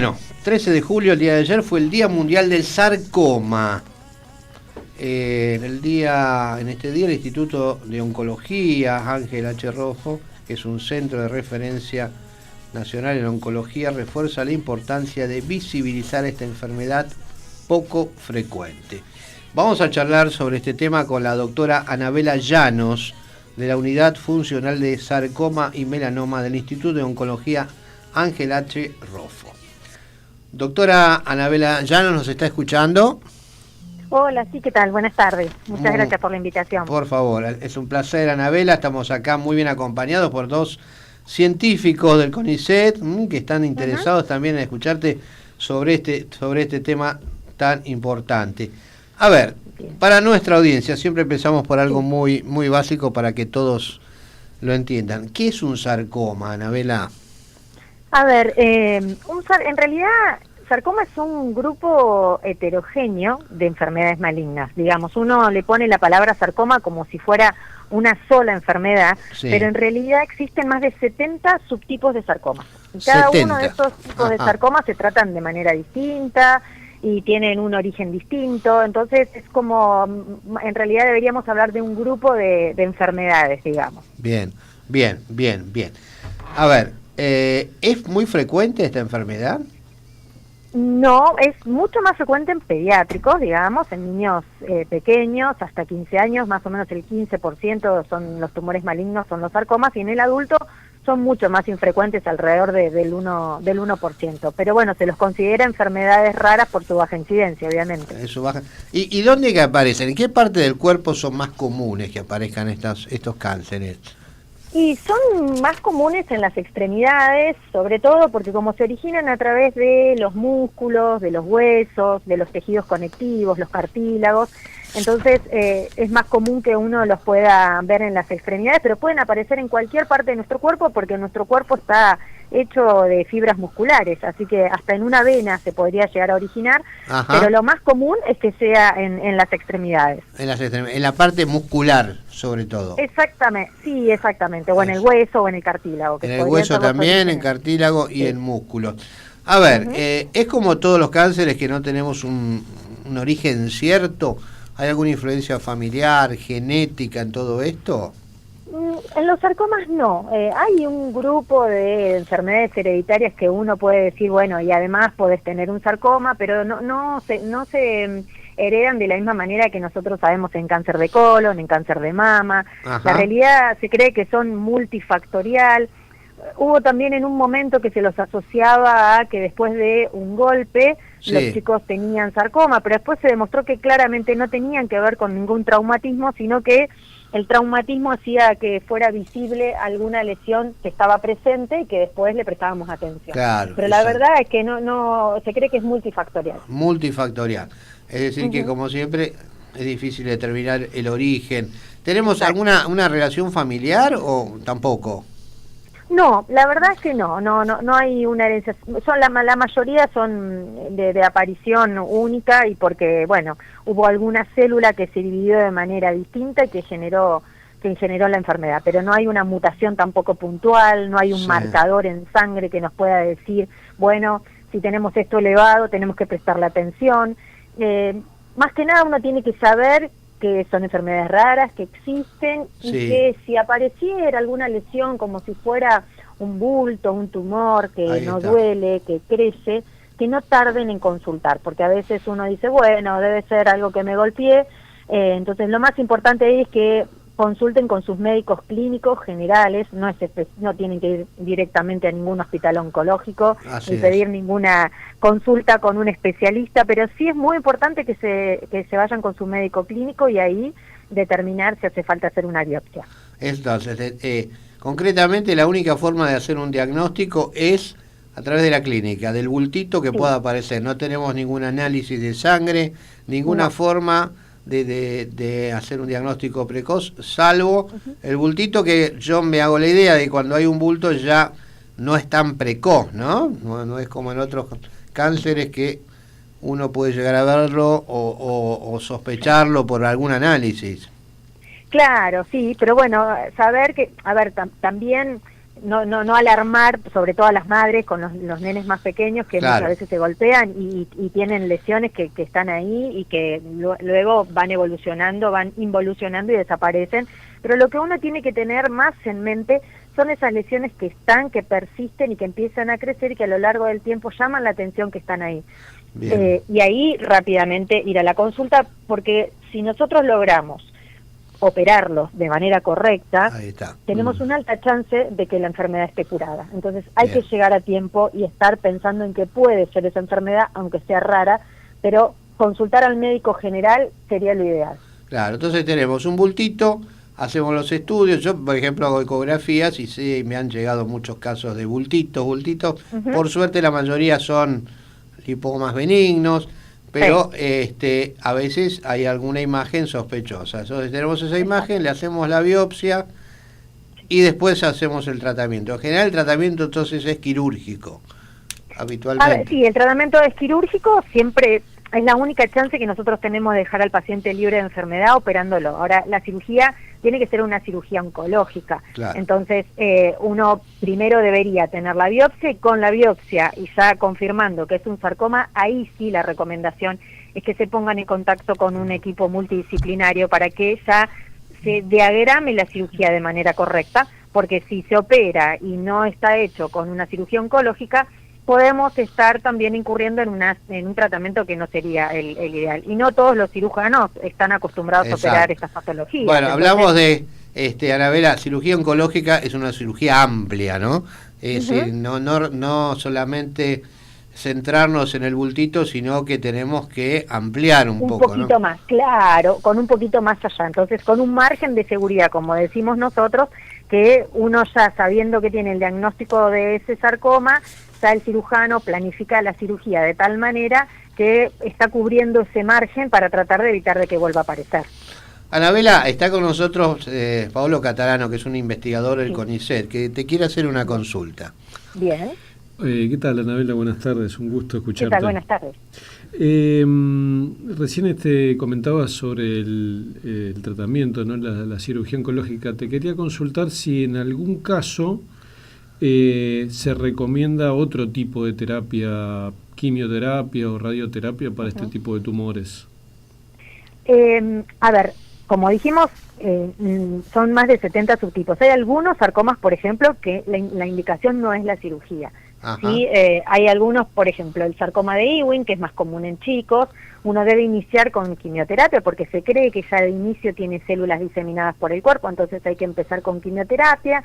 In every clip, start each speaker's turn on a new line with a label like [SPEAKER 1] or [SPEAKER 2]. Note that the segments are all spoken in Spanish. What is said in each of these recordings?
[SPEAKER 1] Bueno, 13 de julio, el día de ayer, fue el Día Mundial del Sarcoma. En este día el Instituto de Oncología Ángel H. Rojo, que es un centro de referencia nacional en oncología, refuerza la importancia de visibilizar esta enfermedad poco frecuente. Vamos a charlar sobre este tema con la doctora Anabela Llanos, de la Unidad Funcional de Sarcoma y Melanoma del Instituto de Oncología Ángel H. Rojo. Doctora Anabela Llanos, ¿nos está escuchando?
[SPEAKER 2] Hola, sí, ¿qué tal? Buenas tardes. Muchas gracias por la invitación.
[SPEAKER 1] Por favor, es un placer, Anabela. Estamos acá muy bien acompañados por dos científicos del CONICET que están interesados también en escucharte sobre este tema tan importante. A ver, para nuestra audiencia, siempre empezamos por algo muy básico para que todos lo entiendan. ¿Qué es un sarcoma, Anabela?
[SPEAKER 2] A ver, en realidad, sarcoma es un grupo heterogéneo de enfermedades malignas. Digamos, uno le pone la palabra sarcoma como si fuera una sola enfermedad, pero en realidad existen más de 70 subtipos de sarcoma. Y cada uno de estos tipos de sarcoma se tratan de manera distinta y tienen un origen distinto. Entonces es como, en realidad deberíamos hablar de un grupo de enfermedades, digamos. Bien.
[SPEAKER 1] A ver, ¿es muy frecuente esta enfermedad?
[SPEAKER 2] No, es mucho más frecuente en pediátricos, digamos, en niños pequeños, hasta 15 años, más o menos el 15% son los tumores malignos, son los sarcomas, y en el adulto son mucho más infrecuentes, alrededor del 1%. Pero bueno, se los considera enfermedades raras por su baja incidencia, obviamente.
[SPEAKER 1] Eso baja. ¿Y dónde que aparecen? ¿En qué parte del cuerpo son más comunes que aparezcan estos cánceres?
[SPEAKER 2] Y son más comunes en las extremidades, sobre todo porque como se originan a través de los músculos, de los huesos, de los tejidos conectivos, los cartílagos, entonces es más común que uno los pueda ver en las extremidades, pero pueden aparecer en cualquier parte de nuestro cuerpo porque nuestro cuerpo está hecho de fibras musculares, así que hasta en una vena se podría llegar a originar, pero lo más común es que sea en las extremidades.
[SPEAKER 1] En la parte muscular, sobre todo.
[SPEAKER 2] Exactamente, sí, exactamente, o en el hueso o en el cartílago.
[SPEAKER 1] En el hueso también, en cartílago y en músculo. A ver, es como todos los cánceres que no tenemos un origen cierto. ¿Hay alguna influencia familiar, genética en todo esto?
[SPEAKER 2] En los sarcomas no. Hay un grupo de enfermedades hereditarias que uno puede decir, bueno, y además podés tener un sarcoma, pero no se heredan de la misma manera que nosotros sabemos en cáncer de colon, en cáncer de mama. La realidad se cree que son multifactorial. Hubo también en un momento que se los asociaba a que después de un golpe los chicos tenían sarcoma, pero después se demostró que claramente no tenían que ver con ningún traumatismo, sino que el traumatismo hacía que fuera visible alguna lesión que estaba presente y que después le prestábamos atención. Claro, pero la verdad es que no se cree que es multifactorial.
[SPEAKER 1] Multifactorial. Es decir, que como siempre es difícil determinar el origen. ¿Tenemos alguna relación familiar o tampoco?
[SPEAKER 2] No, la verdad es que no hay una herencia. La mayoría son de aparición única y porque, bueno, hubo alguna célula que se dividió de manera distinta y que generó la enfermedad, pero no hay una mutación tampoco puntual, no hay un marcador en sangre que nos pueda decir, bueno, si tenemos esto elevado tenemos que prestarle atención. Más que nada uno tiene que saber que son enfermedades raras, que existen y que si apareciera alguna lesión como si fuera un bulto, un tumor que no duele, que crece, que no tarden en consultar, porque a veces uno dice, bueno, debe ser algo que me golpeé, entonces lo más importante ahí es que consulten con sus médicos clínicos generales, no tienen que ir directamente a ningún hospital oncológico ni pedir ninguna consulta con un especialista, pero sí es muy importante que se vayan con su médico clínico y ahí determinar si hace falta hacer una biopsia.
[SPEAKER 1] Entonces, concretamente la única forma de hacer un diagnóstico es a través de la clínica, del bultito que pueda aparecer. No tenemos ningún análisis de sangre, ninguna forma de hacer un diagnóstico precoz, salvo el bultito, que yo me hago la idea de que cuando hay un bulto ya no es tan precoz, ¿no? No es como en otros cánceres que uno puede llegar a verlo o sospecharlo por algún análisis.
[SPEAKER 2] Claro, sí, pero bueno, saber que, a ver, también no alarmar, sobre todo a las madres con los nenes más pequeños que
[SPEAKER 1] Claro.
[SPEAKER 2] muchas veces se golpean y tienen lesiones que están ahí y que luego van evolucionando, van involucionando y desaparecen. Pero lo que uno tiene que tener más en mente son esas lesiones que están, que persisten y que empiezan a crecer y que a lo largo del tiempo llaman la atención que están ahí. Y ahí rápidamente ir a la consulta, porque si nosotros logramos operarlos de manera correcta, tenemos una alta chance de que la enfermedad esté curada. Entonces hay que llegar a tiempo y estar pensando en que puede ser esa enfermedad, aunque sea rara, pero consultar al médico general sería lo ideal.
[SPEAKER 1] Claro, entonces tenemos un bultito, hacemos los estudios. Yo, por ejemplo, hago ecografías y sí, me han llegado muchos casos de bultitos. Por suerte la mayoría son lipomas benignos, pero a veces hay alguna imagen sospechosa. Entonces tenemos esa imagen, le hacemos la biopsia y después hacemos el tratamiento. En general el tratamiento entonces es quirúrgico, habitualmente.
[SPEAKER 2] Sí, el tratamiento es quirúrgico, siempre es la única chance que nosotros tenemos de dejar al paciente libre de enfermedad operándolo. Ahora, la cirugía tiene que ser una cirugía oncológica.
[SPEAKER 1] Claro.
[SPEAKER 2] Entonces, uno primero debería tener la biopsia y con la biopsia y ya confirmando que es un sarcoma, ahí sí la recomendación es que se pongan en contacto con un equipo multidisciplinario para que ya se diagrame la cirugía de manera correcta, porque si se opera y no está hecho con una cirugía oncológica, podemos estar también incurriendo en un tratamiento que no sería el ideal. Y no todos los cirujanos están acostumbrados a operar estas patologías.
[SPEAKER 1] Bueno, hablamos de, Anabela, cirugía oncológica es una cirugía amplia, ¿no? Es decir, no solamente centrarnos en el bultito, sino que tenemos que ampliar un poco,
[SPEAKER 2] Un poquito más, claro, con un poquito más allá. Entonces, con un margen de seguridad, como decimos nosotros, que uno ya sabiendo que tiene el diagnóstico de ese sarcoma, ya el cirujano planifica la cirugía de tal manera que está cubriendo ese margen para tratar de evitar de que vuelva a aparecer.
[SPEAKER 1] Anabela, está con nosotros Paolo Catalano, que es un investigador del CONICET, que te quiere hacer una consulta.
[SPEAKER 2] Bien.
[SPEAKER 3] ¿Qué tal, Anabela? Buenas tardes, un gusto escucharte.
[SPEAKER 2] ¿Qué tal? Buenas tardes.
[SPEAKER 3] Recién comentabas sobre el tratamiento, ¿no? La cirugía oncológica. Te quería consultar si en algún caso se recomienda otro tipo de terapia, quimioterapia o radioterapia para este tipo de tumores.
[SPEAKER 2] A ver, como dijimos, son más de 70 subtipos. Hay algunos sarcomas, por ejemplo, que la indicación no es la cirugía. ¿Sí? Hay algunos, por ejemplo, el sarcoma de Ewing, que es más común en chicos, uno debe iniciar con quimioterapia porque se cree que ya de inicio tiene células diseminadas por el cuerpo, entonces hay que empezar con quimioterapia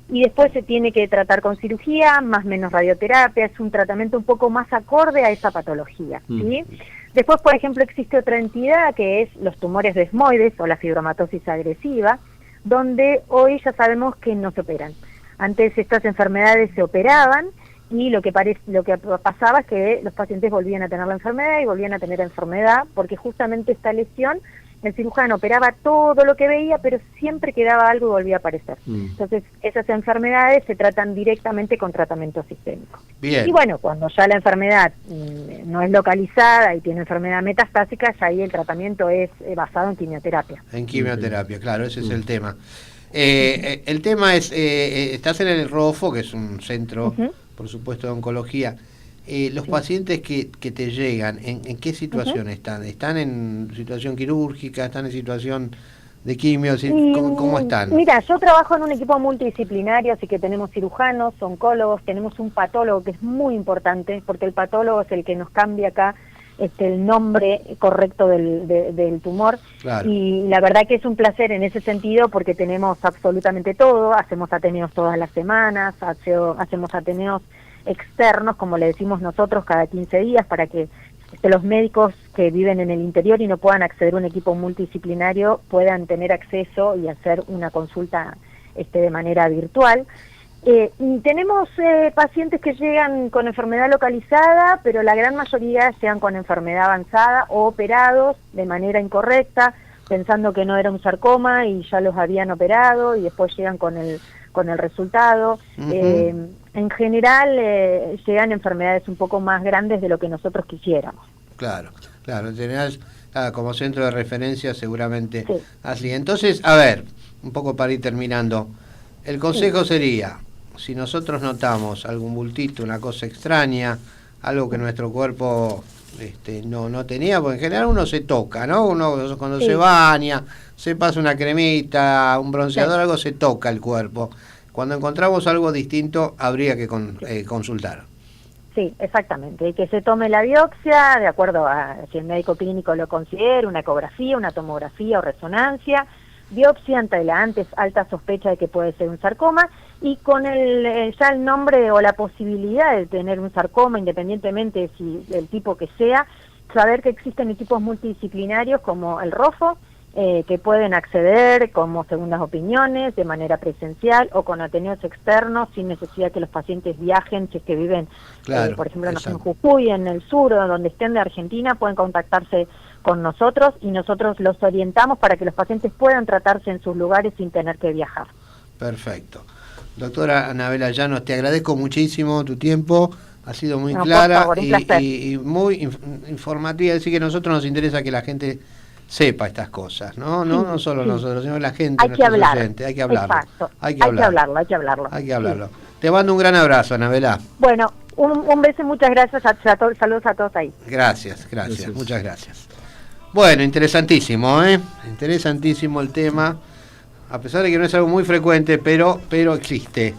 [SPEAKER 2] y después se tiene que tratar con cirugía, más o menos radioterapia, es un tratamiento un poco más acorde a esa patología, ¿sí? Después, por ejemplo, existe otra entidad que es los tumores desmoides o la fibromatosis agresiva, donde hoy ya sabemos que no se operan. Antes estas enfermedades se operaban y lo que pasaba es que los pacientes volvían a tener la enfermedad y volvían a tener enfermedad, porque justamente esta lesión, el cirujano operaba todo lo que veía, pero siempre quedaba algo y volvía a aparecer. Entonces, esas enfermedades se tratan directamente con tratamiento sistémico.
[SPEAKER 1] Bien.
[SPEAKER 2] Y bueno, cuando ya la enfermedad no es localizada y tiene enfermedad metastásica, ya ahí el tratamiento es basado en quimioterapia.
[SPEAKER 1] En quimioterapia, claro, ese es el tema. El tema es, estás en el ROFO, que es un centro, por supuesto, de oncología. Los pacientes que te llegan, ¿en qué situación están? ¿Están en situación quirúrgica? ¿Están en situación de quimio? ¿Cómo están?
[SPEAKER 2] Mira, yo trabajo en un equipo multidisciplinario, así que tenemos cirujanos, oncólogos, tenemos un patólogo que es muy importante, porque el patólogo es el que nos cambia acá el nombre correcto del tumor. Claro. Y la verdad que es un placer en ese sentido porque tenemos absolutamente todo, hacemos ateneos todas las semanas, hacemos ateneos externos, como le decimos nosotros, cada 15 días para que los médicos que viven en el interior y no puedan acceder a un equipo multidisciplinario puedan tener acceso y hacer una consulta de manera virtual. Y tenemos pacientes que llegan con enfermedad localizada, pero la gran mayoría llegan con enfermedad avanzada o operados de manera incorrecta, pensando que no era un sarcoma y ya los habían operado y después llegan con el resultado. En general llegan enfermedades un poco más grandes de lo que nosotros quisiéramos.
[SPEAKER 1] Claro, en general como centro de referencia seguramente así. Entonces, a ver, un poco para ir terminando, el consejo sería si nosotros notamos algún bultito, una cosa extraña, algo que nuestro cuerpo no tenía, porque en general uno se toca, ¿no? Uno cuando se baña, se pasa una cremita, un bronceador, algo se toca el cuerpo. Cuando encontramos algo distinto, habría que consultar.
[SPEAKER 2] Sí, exactamente. Que se tome la biopsia, de acuerdo a si el médico clínico lo considera, una ecografía, una tomografía o resonancia, biopsia ante la antes alta sospecha de que puede ser un sarcoma, y con ya el nombre o la posibilidad de tener un sarcoma, independientemente si el tipo que sea, saber que existen equipos multidisciplinarios como el ROFO, que pueden acceder como segundas opiniones de manera presencial o con ateneos externos sin necesidad que los pacientes viajen, si es que viven, por ejemplo, en Jujuy, en el sur o donde estén de Argentina, pueden contactarse con nosotros y nosotros los orientamos para que los pacientes puedan tratarse en sus lugares sin tener que viajar.
[SPEAKER 1] Perfecto. Doctora Anabela Llanos, te agradezco muchísimo tu tiempo, ha sido muy clara y muy informativa, es decir, que a nosotros nos interesa que la gente sepa estas cosas, ¿no? No solo nosotros, sino la gente,
[SPEAKER 2] hay que hablar.
[SPEAKER 1] Hay que hablarlo.
[SPEAKER 2] Exacto. Hay que hablarlo.
[SPEAKER 1] Te mando un gran abrazo, Anabela.
[SPEAKER 2] Bueno, un beso y muchas gracias a todos, saludos a todos ahí.
[SPEAKER 1] Gracias, muchas gracias. Bueno, interesantísimo, interesantísimo el tema, a pesar de que no es algo muy frecuente, pero existe.